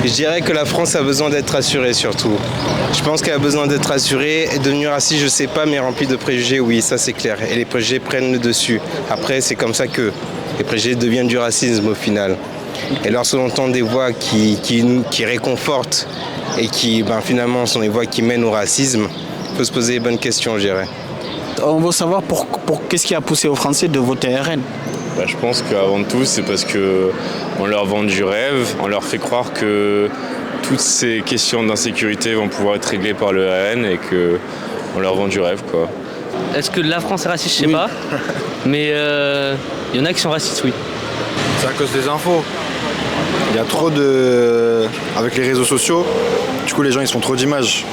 Je dirais que la France a besoin d'être rassurée surtout. Je pense qu'elle a besoin d'être rassurée. Et devenir raciste, je sais pas, mais rempli de préjugés, oui, ça c'est clair. Et les préjugés prennent le dessus. Après, c'est comme ça que les préjugés deviennent du racisme au final. Et lorsqu'on entend des voix qui réconfortent et qui finalement sont des voix qui mènent au racisme, il faut se poser les bonnes questions, je dirais. On veut savoir qu'est-ce qui a poussé aux Français de voter RN. Je pense qu'avant tout, c'est parce qu'on leur vend du rêve, on leur fait croire que toutes ces questions d'insécurité vont pouvoir être réglées par le RN et qu'on leur vend du rêve, quoi. Est-ce que la France est raciste? Je sais pas. Mais il y en a qui sont racistes, oui. C'est à cause des infos. Il y a trop de... Avec les réseaux sociaux, du coup les gens ils se font trop d'images.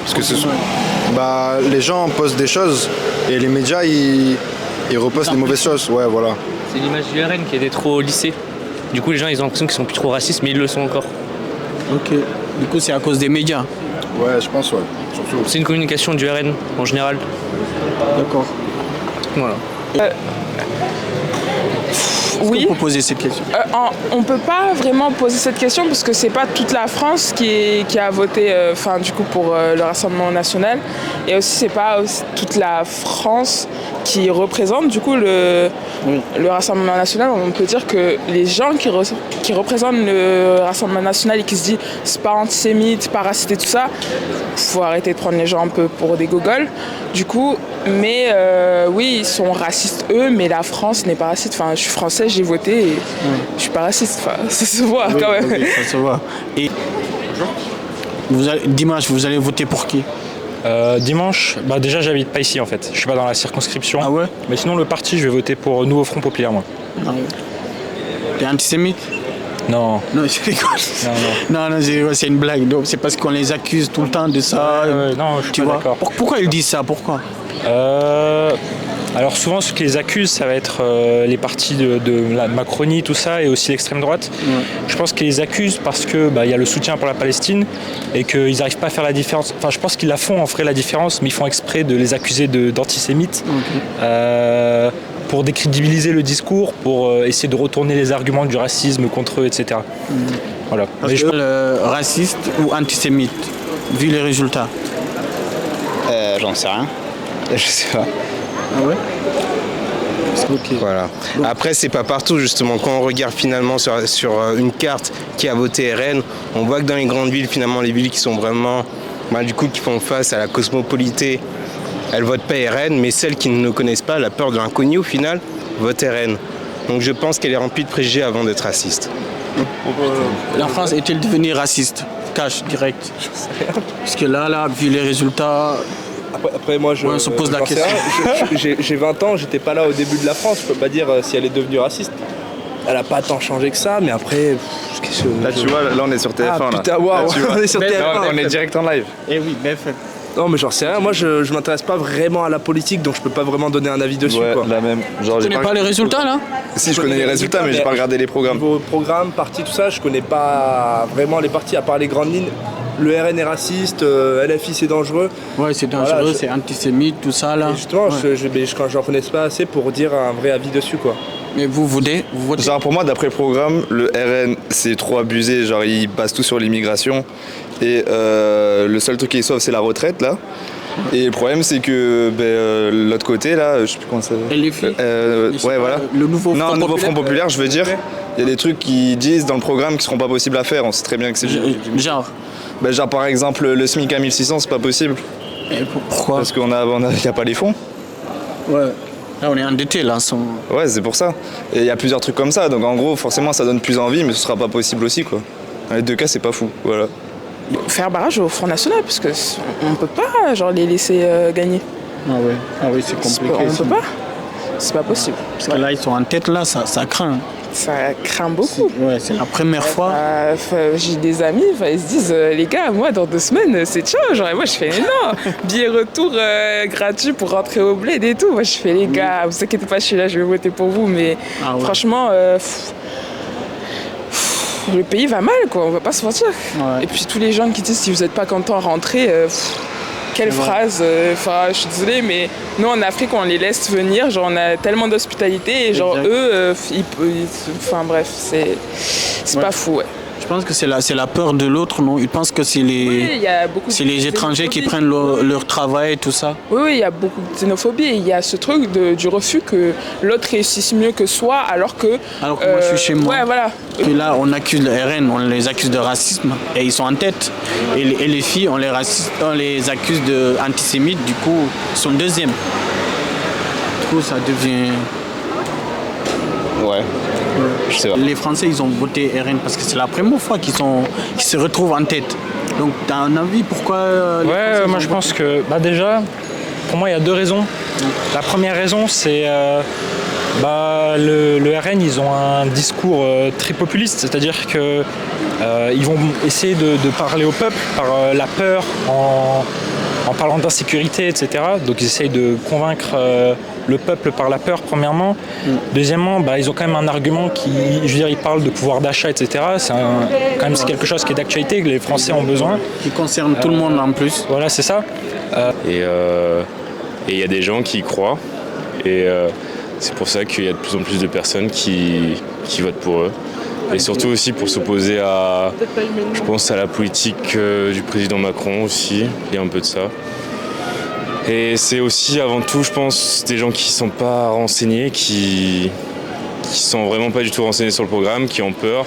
Parce que les gens postent des choses et les médias ils repostent les mauvaises choses. Ouais, voilà. C'est l'image du RN qui était trop au lycée. Du coup les gens ils ont l'impression qu'ils sont plus trop racistes, mais ils le sont encore. Ok. Du coup c'est à cause des médias. Ouais, je pense, ouais. Surtout. C'est une communication du RN en général. D'accord. Voilà. Oui. Pour poser cette question. On peut pas vraiment poser cette question parce que c'est pas toute la France qui a voté pour le Rassemblement national, et aussi c'est pas toute la France qui représente du coup le Rassemblement national. On peut dire que les gens qui représentent le Rassemblement national et qui se disent c'est pas antisémite, c'est pas raciste et tout ça, faut arrêter de prendre les gens un peu pour des gogoles du coup. Mais oui, ils sont racistes eux, mais la France n'est pas raciste. Enfin, je suis français, j'ai voté et je suis pas raciste. Enfin, ça se voit quand même. Oui, ça se voit. Et dimanche, vous allez voter pour qui? Dimanche, déjà j'habite pas ici en fait, je suis pas dans la circonscription. Ah ouais? Mais sinon le parti, je vais voter pour Nouveau Front Populaire moi. Ah ouais. T'es antisémite? Non. Non, je rigole. Non, c'est une blague. Donc, c'est parce qu'on les accuse tout le temps de ça. Non, je suis pas d'accord. Pourquoi ils disent ça? Pourquoi? Alors souvent ceux qui les accusent, ça va être les partis de la Macronie, tout ça, et aussi l'extrême droite. Ouais. Je pense qu'ils les accusent parce que y a le soutien pour la Palestine et qu'ils n'arrivent pas à faire la différence. Enfin, je pense qu'ils la font en vrai la différence, mais ils font exprès de les accuser d'antisémites. Okay. Pour décrédibiliser le discours, pour essayer de retourner les arguments du racisme contre eux, etc. Voilà. Raciste ou antisémite, vu les résultats? J'en sais rien. Je sais pas. Ah ouais? Okay. Voilà. Bon. Après, c'est pas partout justement. Quand on regarde finalement sur une carte qui a voté RN, on voit que dans les grandes villes, finalement, les villes qui sont vraiment, qui font face à la cosmopolité, elles votent pas RN, mais celles qui ne le connaissent pas, la peur de l'inconnu au final, votent RN. Donc je pense qu'elle est remplie de préjugés avant d'être raciste. La France est-elle devenue raciste? Cash, direct. Parce que là, vu les résultats... Après moi, on se pose la question. J'ai 20 ans, j'étais pas là au début de la France, je peux pas dire si elle est devenue raciste. Elle a pas tant changé que ça, mais après... Là, tu vois, là on est sur TF1. Ah putain, waouh, on est sur TF1. On est direct en live. Eh oui, BFM. Non mais j'en sais rien, moi je m'intéresse pas vraiment à la politique, donc je peux pas vraiment donner un avis dessus. Ouais, quoi. La même. Genre, tu connais pas les résultats là? Si, je connais les résultats, mais j'ai pas regardé les programmes. Niveau programme, partis, tout ça, je connais pas vraiment les partis, à part les grandes lignes. Le RN est raciste, LFI c'est dangereux. Ouais, c'est dangereux, voilà, c'est antisémite, tout ça là. Et justement, j'en connais pas assez pour dire un vrai avis dessus quoi. Mais vous votez? Genre pour moi, d'après le programme, le RN c'est trop abusé, genre il base tout sur l'immigration. Et le seul truc qui est sauve c'est la retraite là. Et le problème c'est que l'autre côté là, je sais plus comment ça s'appelle. LFI. Ouais voilà. Le nouveau Front populaire, je veux dire. Il y a des trucs qui disent dans le programme qui seront pas possibles à faire, on sait très bien que c'est genre. Genre par exemple le SMIC à 1600 c'est pas possible. Et pourquoi? Parce qu'il n'y a pas les fonds. Ouais. Là on est endetté là. Ouais c'est pour ça. Et il y a plusieurs trucs comme ça, donc en gros forcément ça donne plus envie, mais ce sera pas possible aussi quoi. Dans les deux cas c'est pas fou, voilà. Faire barrage au Front National parce que on peut pas les laisser gagner. Ah oui c'est compliqué. On peut pas. C'est pas possible. Parce que là ils sont en tête là, ça craint. Ça craint beaucoup. C'est la première fois. J'ai des amis, ils se disent les gars, moi dans 2 semaines c'est ciao. Genre, moi je fais non, billet retour gratuit pour rentrer au bled et tout. Moi je fais les gars, vous inquiétez pas, je suis là, je vais voter pour vous. Mais franchement, le pays va mal quoi, on va pas se mentir. Ouais. Et puis tous les gens qui disent si vous n'êtes pas content rentrez. Quelle phrase, je suis désolée, mais nous en Afrique on les laisse venir, genre on a tellement d'hospitalité et genre eux, bref, c'est pas fou, ouais. Je pense que c'est la peur de l'autre, non? Ils pensent que c'est il y a beaucoup c'est de les étrangers qui xénophobie. prennent leur travail et tout ça. Oui, il y a beaucoup de xénophobie. Il y a ce truc du refus que l'autre réussisse mieux que soi, alors que moi je suis chez moi. Ouais, voilà. Et là, on accuse le RN, on les accuse de racisme et ils sont en tête. Et les filles, on les accuse d'antisémites, du coup, ils sont deuxième. Du coup, ça devient. Ouais. Je sais pas. Les Français, ils ont voté RN parce que c'est la première fois qu'ils se retrouvent en tête. Donc, tu as un avis pourquoi les Français moi ont je voté? pense que déjà, pour moi il y a deux raisons. La première raison c'est le RN, ils ont un discours très populiste, c'est-à-dire que ils vont essayer de parler au peuple par la peur, en parlant d'insécurité, etc. Donc ils essayent de convaincre le peuple par la peur, premièrement. Deuxièmement, ils ont quand même un argument ils parlent de pouvoir d'achat, etc. C'est quelque chose qui est d'actualité, que les Français ont besoin. Qui concerne tout le monde en plus. Voilà, c'est ça. Et il y a des gens qui y croient. Et c'est pour ça qu'il y a de plus en plus de personnes qui votent pour eux. Et surtout aussi pour s'opposer je pense, à la politique du président Macron aussi. Il y a un peu de ça. Et c'est aussi avant tout, je pense, des gens qui ne sont pas renseignés, qui sont vraiment pas du tout renseignés sur le programme, qui ont peur,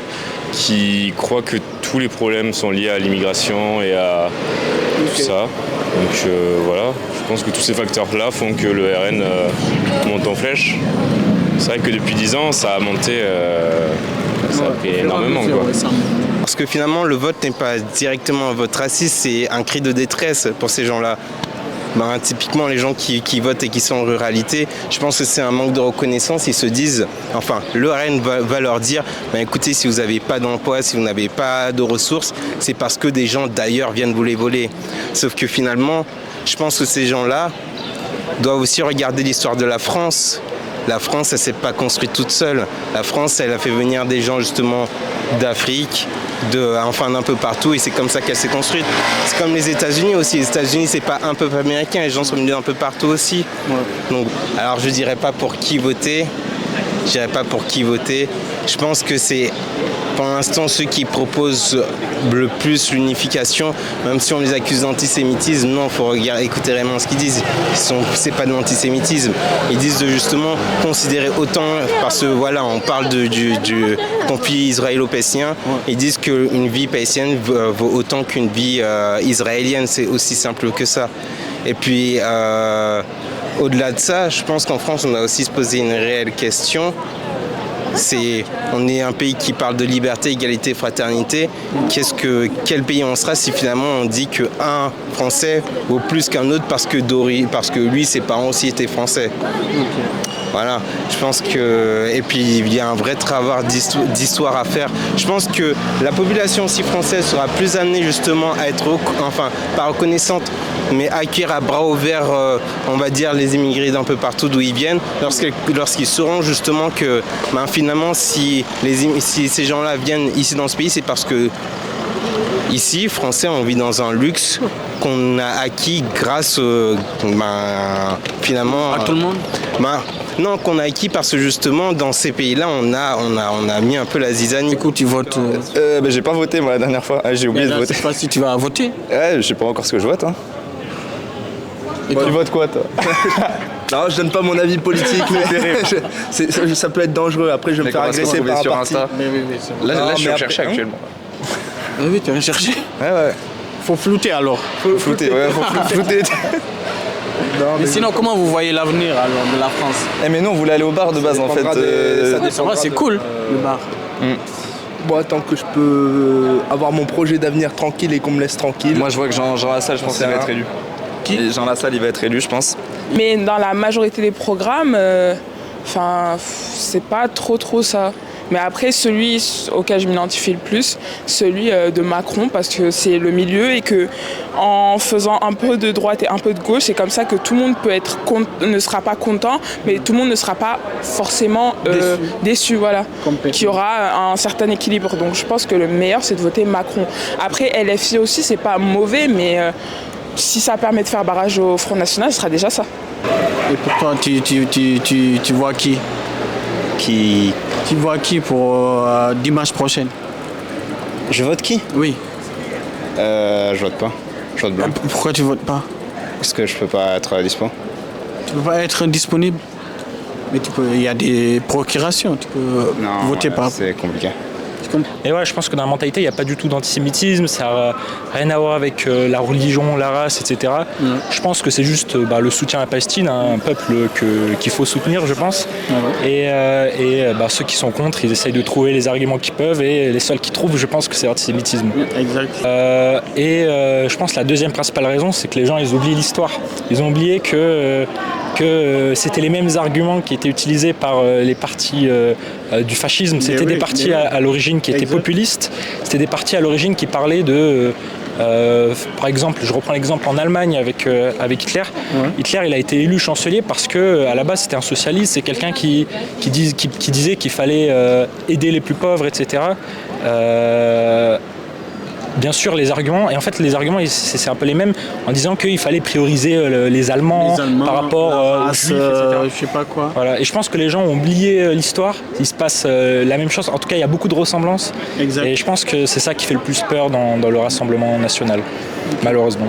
qui croient que tous les problèmes sont liés à l'immigration et à tout ça. Donc voilà, je pense que tous ces facteurs-là font que le RN monte en flèche. C'est vrai que depuis 10 ans, ça a monté, ça a pris énormément, quoi. Parce que finalement, le vote n'est pas directement un vote raciste, c'est un cri de détresse pour ces gens-là. Typiquement, les gens qui votent et qui sont en ruralité, je pense que c'est un manque de reconnaissance. Ils se disent, enfin, le RN va leur dire, écoutez, si vous n'avez pas d'emploi, si vous n'avez pas de ressources, c'est parce que des gens d'ailleurs viennent vous les voler. Sauf que finalement, je pense que ces gens-là doivent aussi regarder l'histoire de la France. La France, elle ne s'est pas construite toute seule. La France, elle a fait venir des gens justement d'Afrique, d'un peu partout, et c'est comme ça qu'elle s'est construite. C'est comme les États-Unis aussi. Les États-Unis, c'est pas un peuple américain, les gens sont venus d'un peu partout aussi. Donc, alors je dirais pas pour qui voter. Je pense que c'est pour l'instant ceux qui proposent le plus l'unification, même si on les accuse d'antisémitisme. Non, il faut écouter vraiment ce qu'ils disent. C'est pas de l'antisémitisme. Ils disent de justement considérer autant, parce que voilà, on parle du conflit israélo-palestinien. Ils disent qu'une vie palestinienne vaut autant qu'une vie israélienne. C'est aussi simple que ça. Et puis au-delà de ça, je pense qu'en France, on doit aussi se poser une réelle question. On est un pays qui parle de liberté, égalité, fraternité. Quel pays on sera si finalement on dit qu'un Français vaut plus qu'un autre parce que lui, ses parents aussi étaient français. Voilà, je pense que... Et puis, il y a un vrai travail d'histoire à faire. Je pense que la population aussi française sera plus amenée justement à être, pas reconnaissante, mais à accueillir à bras ouverts, on va dire, les immigrés d'un peu partout d'où ils viennent, lorsqu'ils sauront justement que finalement, si ces gens-là viennent ici dans ce pays, c'est parce que ici, Français, on vit dans un luxe qu'on a acquis grâce, finalement... À tout le monde non, qu'on a acquis parce que justement, dans ces pays-là, on a mis un peu la zizanie. Écoute, tu votes J'ai pas voté, moi, la dernière fois. J'ai oublié de voter. Je sais pas si tu vas voter. Je sais pas encore ce que je vote. Hein. Et tu votes quoi, toi? Non, je donne pas mon avis politique, mais ça peut être dangereux. Après, je vais me faire agresser par un parti. Là, je suis recherché actuellement. Oui, tu es recherché. Ouais. Faut flouter alors. Faut flouter. Mais sinon, comment vous voyez l'avenir alors de la France? Mais nous, on voulait aller au bar de base en fait. C'est cool, le bar. Moi, tant que je peux avoir mon projet d'avenir tranquille et qu'on me laisse tranquille. Moi, je vois que Jean Lassalle, je pense qu'il va être élu. Et Jean Lassalle, il va être élu, je pense. Mais dans la majorité des programmes, c'est pas trop ça. Mais après, celui auquel je m'identifie le plus, celui de Macron, parce que c'est le milieu et que en faisant un peu de droite et un peu de gauche, c'est comme ça que tout le monde ne sera pas content, mais tout le monde ne sera pas forcément déçu, voilà. Qu'il y aura un certain équilibre. Donc je pense que le meilleur, c'est de voter Macron. Après, LFI aussi, c'est pas mauvais, mais si ça permet de faire barrage au Front National, ce sera déjà ça. Et pour toi, tu vois qui? Tu vois qui pour dimanche prochain? Je vote qui? Oui. Je vote pas. Je vote blanc. Pourquoi tu votes pas? Parce que je peux pas être dispo. Tu peux pas être disponible? Mais il y a des procurations, tu peux voter par... C'est compliqué. Et ouais, je pense que dans la mentalité, il n'y a pas du tout d'antisémitisme, ça n'a rien à voir avec la religion, la race, etc. Je pense que c'est juste le soutien à la Palestine, un peuple qu'il faut soutenir, je pense. Et ceux qui sont contre, ils essayent de trouver les arguments qu'ils peuvent, et les seuls qui trouvent, je pense que c'est l'antisémitisme. Exact. Je pense que la deuxième principale raison, c'est que les gens, ils oublient l'histoire. Ils ont oublié que c'était les mêmes arguments qui étaient utilisés par les partis du fascisme. C'était des partis à l'origine qui étaient populistes. C'était des partis à l'origine qui parlaient de... par exemple, je reprends l'exemple en Allemagne avec Hitler. Hitler, il a été élu chancelier parce que à la base c'était un socialiste, c'est quelqu'un qui disait qu'il fallait aider les plus pauvres, etc. Bien sûr, les arguments, c'est un peu les mêmes, en disant qu'il fallait prioriser les Allemands par rapport aux Juifs, etc. Je sais pas quoi. Voilà. Et je pense que les gens ont oublié l'histoire, il se passe la même chose, en tout cas il y a beaucoup de ressemblances. Exact. Et je pense que c'est ça qui fait le plus peur dans le Rassemblement national, malheureusement.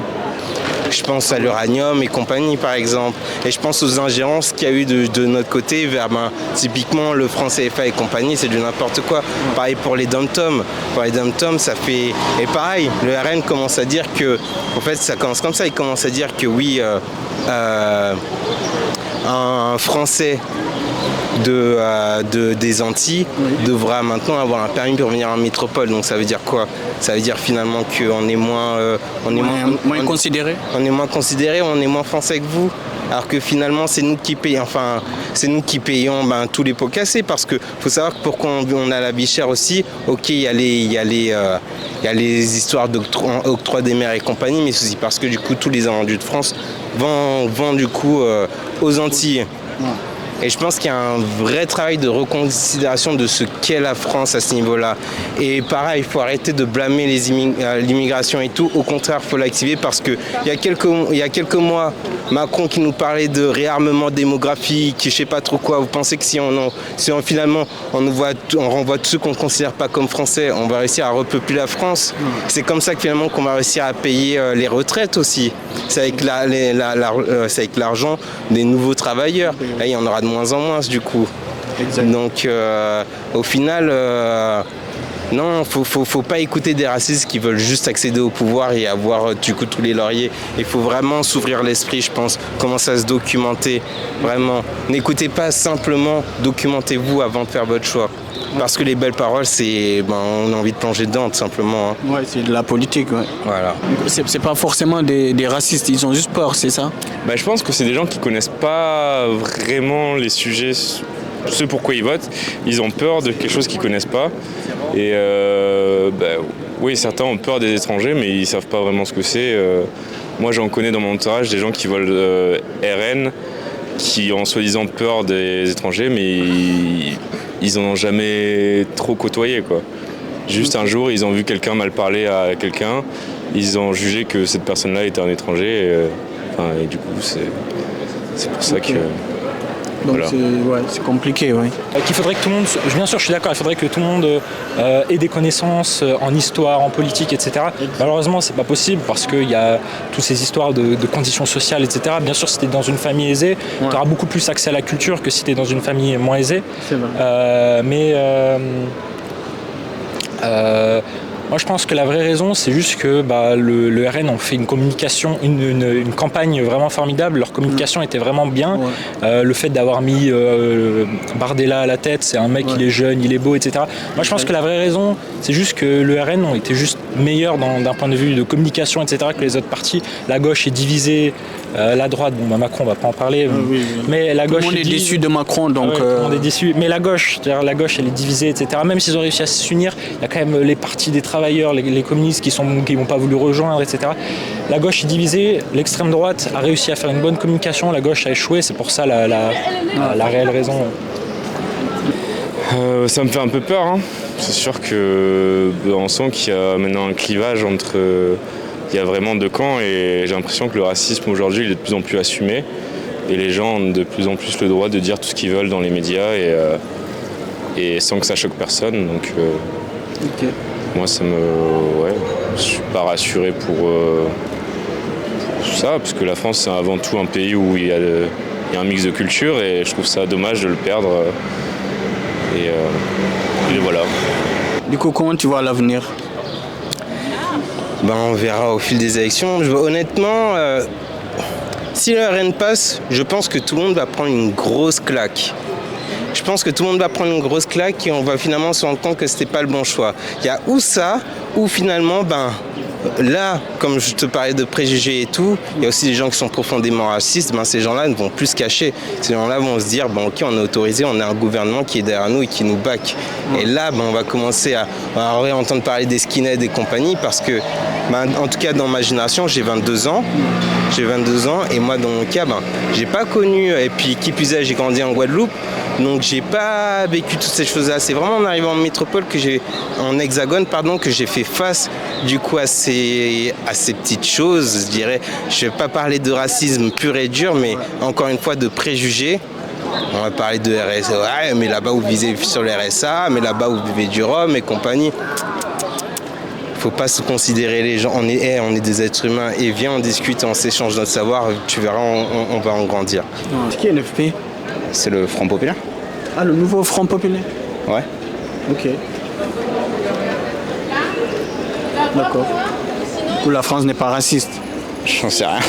Je pense à l'uranium et compagnie par exemple. Et je pense aux ingérences qu'il y a eu de notre côté vers typiquement le franc CFA et compagnie, c'est du n'importe quoi. Pareil pour les dom-toms. Pour les dom-toms, ça fait... Et pareil, le RN commence à dire que... En fait, ça commence comme ça, il commence à dire que oui, un Français des Antilles devra maintenant avoir un permis pour venir en métropole. Donc ça veut dire quoi? Ça veut dire finalement qu'on est moins considéré. On est moins considéré, on est moins français que vous. Alors que finalement c'est nous qui payons, tous les pots cassés, parce que faut savoir que pourquoi on a la vie chère aussi. Ok, il y a les histoires d'octroi des mers et compagnie, mais c'est aussi parce que du coup tous les invendus de France vont du coup aux Antilles. Et je pense qu'il y a un vrai travail de reconsidération de ce qu'est la France à ce niveau-là. Et pareil, il faut arrêter de blâmer l'immigration et tout. Au contraire, il faut l'activer parce qu'il y a quelques mois, Macron qui nous parlait de réarmement démographique, je ne sais pas trop quoi. Vous pensez que si finalement on renvoie tous ceux qu'on ne considère pas comme français, on va réussir à repeupler la France? C'est comme ça que finalement qu'on va réussir à payer les retraites aussi. C'est avec l'argent des nouveaux travailleurs. Là, il y en aura de moins en moins du coup. Exact. Donc au final, non, faut pas écouter des racistes qui veulent juste accéder au pouvoir et avoir du coup tous les lauriers. Il faut vraiment s'ouvrir l'esprit, je pense, commencer à se documenter, vraiment. N'écoutez pas simplement, documentez-vous avant de faire votre choix. Parce que les belles paroles, on a envie de plonger dedans, tout simplement. Hein. Ouais, c'est de la politique, ouais. Voilà. C'est pas forcément des racistes, ils ont juste peur, c'est ça? Je pense que c'est des gens qui connaissent pas vraiment les sujets, ce pourquoi ils votent. Ils ont peur de quelque chose qu'ils connaissent pas. Et oui, certains ont peur des étrangers, mais ils savent pas vraiment ce que c'est. Moi, j'en connais dans mon entourage des gens qui veulent RN, qui ont soi-disant peur des étrangers, mais ils en ont jamais trop côtoyé, quoi. Juste un jour, ils ont vu quelqu'un mal parler à quelqu'un, ils ont jugé que cette personne-là était un étranger, et du coup, c'est pour ça que... Donc voilà. C'est compliqué, oui. Qu'il faudrait que tout le monde, bien sûr je suis d'accord, il faudrait que tout le monde ait des connaissances en histoire, en politique, etc. Malheureusement c'est pas possible parce qu'il y a toutes ces histoires de conditions sociales, etc. Bien sûr si tu es dans une famille aisée, tu auras beaucoup plus accès à la culture que si tu es dans une famille moins aisée. C'est vrai. Moi je pense que la vraie raison c'est juste que le RN ont fait une communication, une campagne vraiment formidable, leur communication était vraiment bien. Le fait d'avoir mis Bardella à la tête, c'est un mec, il est jeune, il est beau, etc. Moi je pense que la vraie raison c'est juste que le RN ont été juste meilleurs d'un point de vue de communication, etc. que les autres partis. La gauche est divisée, la droite, Macron on va pas en parler, mais la gauche tout le monde est déçu de Macron, donc... tout le monde est déçu, mais la gauche elle est divisée, etc. Même s'ils ont réussi à s'unir, il y a quand même les partis des travailleurs, les communistes qui n'ont pas voulu rejoindre, etc. La gauche est divisée, l'extrême droite a réussi à faire une bonne communication, la gauche a échoué, c'est pour ça la réelle raison. Ça me fait un peu peur, hein. C'est sûr qu'on sent qu'il y a maintenant un clivage entre... il y a vraiment deux camps et j'ai l'impression que le racisme aujourd'hui il est de plus en plus assumé et les gens ont de plus en plus le droit de dire tout ce qu'ils veulent dans les médias et sans que ça choque personne. Donc, moi, je suis pas rassuré pour tout ça, parce que la France, c'est avant tout un pays où il y a un mix de cultures, et je trouve ça dommage de le perdre. Et voilà. Du coup, comment tu vois l'avenir? On verra au fil des élections. Honnêtement, si le RN passe, je pense que tout le monde va prendre une grosse claque. Je pense que tout le monde va prendre une grosse claque et on va finalement se rendre compte que c'était pas le bon choix. Il y a ou ça, ou finalement, là, comme je te parlais de préjugés et tout, il y a aussi des gens qui sont profondément racistes. Ces gens-là ne vont plus se cacher. Ces gens-là vont se dire, ok, on est autorisé, on a un gouvernement qui est derrière nous et qui nous back. Et là, on va commencer à entendre parler des skinheads et compagnie, parce que, en tout cas, dans ma génération, j'ai 22 ans. Et moi, dans mon cas, j'ai pas connu, et puis qui plus est, j'ai grandi en Guadeloupe. Donc j'ai pas vécu toutes ces choses-là. C'est vraiment en arrivant en métropole en hexagone, que j'ai fait face du coup à ces petites choses, je dirais. Je vais pas parler de racisme pur et dur, mais encore une fois de préjugés. On va parler de RSA, ouais, mais là-bas vous visez sur le RSA, mais là-bas vous vivez du rhum et compagnie. Faut pas se considérer les gens, on est des êtres humains, et viens on discute, on s'échange notre savoir, tu verras, on va en grandir. C'est qui est le FP? C'est le Front Populaire. Ah, le nouveau Front Populaire? Ouais. Ok. D'accord. Du coup, la France n'est pas raciste? J'en sais rien.